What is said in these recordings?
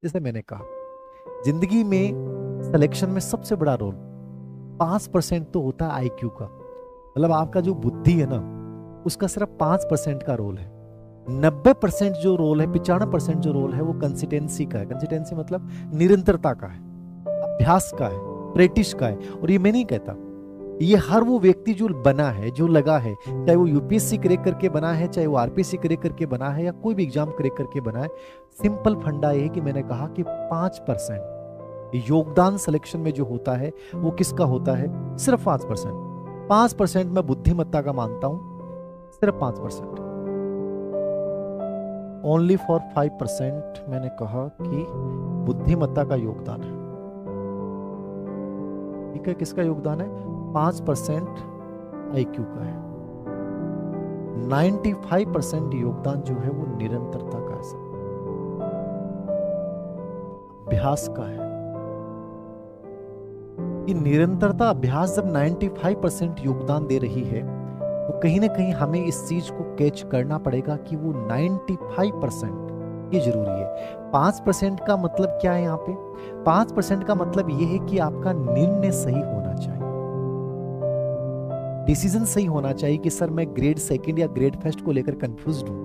जैसे मैंने कहा, जिंदगी में सिलेक्शन में सबसे बड़ा रोल 5% तो होता है आईक्यू का। मतलब आपका जो बुद्धि है ना, उसका सिर्फ 5% का रोल है। 90% जो रोल है, 95% जो रोल है वो कंसिस्टेंसी का है। कंसिस्टेंसी मतलब निरंतरता का है, अभ्यास का है, प्रैक्टिस का है। और ये मैं नहीं कहता, ये हर वो व्यक्ति जो बना है, जो लगा है, चाहे वो यूपीएससी क्रैक करके बना है, चाहे वो आरपीएससी क्रैक करके बना है, या कोई भी एग्जाम क्रैक करके बना है। सिंपल फंडा ये है कि मैंने कहा कि 5% योगदान सिलेक्शन में जो होता है वो किसका होता है? सिर्फ 5%। 5% मैं बुद्धिमत्ता का मानता हूं, सिर्फ 5%। ओनली फॉर 5% मैंने कहा कि बुद्धिमत्ता का योगदान है। ठीक है, किसका योगदान है? 5% आईक्यू का है। 95% योगदान जो है वो निरंतरता का है, अभ्यास का है। ये निरंतरता, अभ्यास जब 95% योगदान दे रही है, तो कहीं ना कहीं हमें इस चीज को कैच करना पड़ेगा कि वो 95% ये जरूरी है। 5% का मतलब क्या है यहाँ पे? 5% का मतलब ये है कि आपका निर्णय सही होना चाहिए, डिसीजन सही होना चाहिए कि सर मैं ग्रेड सेकंड या ग्रेड फर्स्ट को लेकर कंफ्यूज हूं,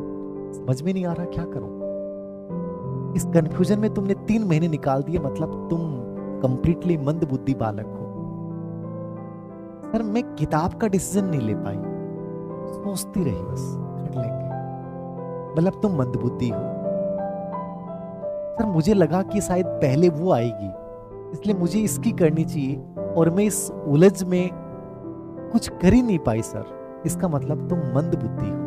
समझ में नहीं आ रहा क्या करूं। इस कंफ्यूजन में तुमने 3 महीने निकाल दिए, मतलब तुम कंप्लीटली मंद बुद्धि बालक हो। सर मैं किताब का डिसीजन नहीं ले पाई, सोचती रही बस, कर लेंगे, मतलब तुम मंद बुद्धि हो। सर मुझे लगा कि शायद पहले वो आएगी, इसलिए मुझे इसकी करनी चाहिए, और मैं इस उलझ में कुछ कर ही नहीं पाई सर, इसका मतलब तुम मंद बुद्धि हो।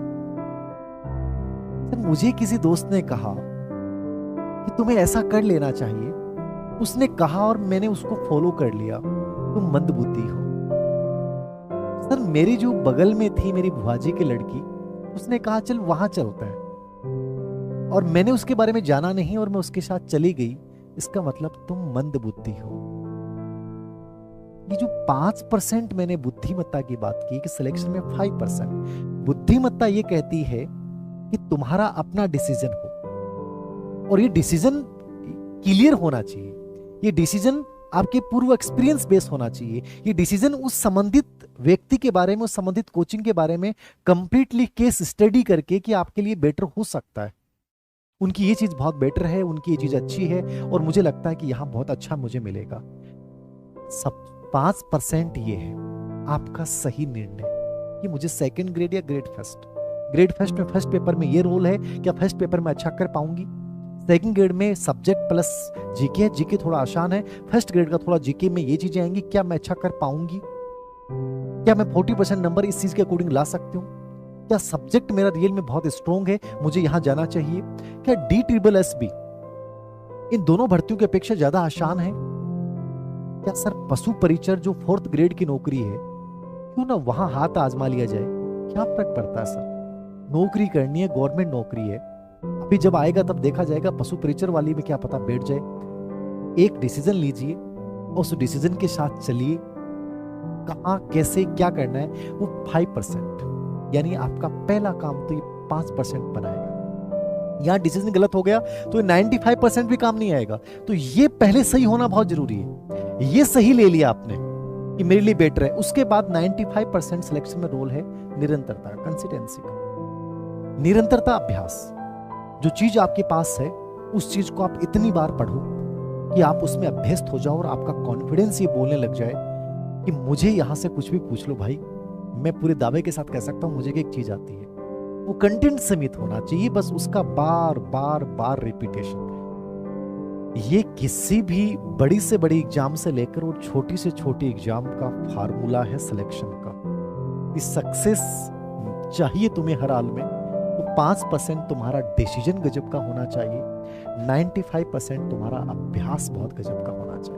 सर मुझे किसी दोस्त ने कहा कि तुम्हें ऐसा कर लेना चाहिए, उसने कहा और मैंने उसको फॉलो कर लिया, तुम मंद बुद्धि हो। सर मेरी जो बगल में थी मेरी बुआ जी की लड़की, उसने कहा चल वहां चलते हैं, और मैंने उसके बारे में जाना नहीं और मैं उसके साथ चली गई, इसका मतलब तुम मंद बुद्धि हो। ये जो 5% मैंने बुद्धिमत्ता की बात की कि सिलेक्शन में 5%, बुद्धिमत्ता ये कहती है कि तुम्हारा अपना डिसीजन हो, और ये डिसीजन क्लियर होना चाहिए, ये डिसीजन आपके पूर्व एक्सपीरियंस बेस होना चाहिए, ये डिसीजन उस संबंधित व्यक्ति के बारे में, उस संबंधित कोचिंग के बारे में कंप्लीटली केस स्टडी करके कि आपके लिए बेटर हो सकता है, उनकी ये चीज बहुत बेटर है, उनकी ये चीज अच्छी है, और मुझे लगता है कि यहां बहुत अच्छा मुझे मिलेगा। सब 5% ये है आपका सही निर्णय कि मुझे सेकंड ग्रेड या ग्रेड फर्स्ट में फर्स्ट पेपर में ये रोल है, क्या फर्स्ट पेपर में अच्छा कर पाऊंगी? सेकंड ग्रेड में सब्जेक्ट प्लस जीके है, जीके थोड़ा आसान है, फर्स्ट ग्रेड का थोड़ा जीके में ये चीजें आएंगी, क्या मैं अच्छा कर पाऊंगी? क्या मैं 40% नंबर इस चीज के अकॉर्डिंग ला सकती हूँ? क्या सब्जेक्ट मेरा रियल में बहुत स्ट्रॉन्ग है, मुझे यहां जाना चाहिए? क्या DSSB इन दोनों भर्तियों की अपेक्षा ज्यादा आसान है? क्या सर पशु परिचर जो 4th ग्रेड की नौकरी है, क्यों ना वहां हाथ आजमा लिया जाए? क्या फर्क पड़ता है सर, नौकरी करनी है, गवर्नमेंट नौकरी है, अभी जब आएगा तब देखा जाएगा, पशु परिचर वाली में क्या पता बैठ जाए। एक डिसीजन लीजिए, उस डिसीजन के साथ चलिए, कहां कैसे क्या करना है, वो 5%, यानी आपका पहला काम तो ये 5% बनाएगा। यहां डिसीजन गलत हो गया तो 95% भी काम नहीं आएगा, तो ये पहले सही होना बहुत जरूरी है। ये सही ले लिया आपने कि मेरे लिए बेटर है, उसके बाद 95% सिलेक्शन में रोल है निरंतरता, कंसिस्टेंसी का। निरंतरता, अभ्यास, जो चीज आपके पास है उस चीज को आप इतनी बार पढ़ो कि आप उसमें अभ्यस्त हो जाओ, और आपका कॉन्फिडेंस ये बोलने लग जाए कि मुझे यहां से कुछ भी पूछ लो भाई, मैं पूरे दावे के साथ कह सकता हूं मुझे एक चीज आती है। वो कंटेंट सीमित होना चाहिए, बस उसका बार बार बार रिपीटेशन। ये किसी भी बड़ी से बड़ी एग्जाम से लेकर और छोटी से छोटी एग्जाम का फार्मूला है सिलेक्शन का। इस सक्सेस चाहिए तुम्हें हर हाल में, तो 5% तुम्हारा डिसीजन गजब का होना चाहिए, 95% तुम्हारा अभ्यास बहुत गजब का होना चाहिए।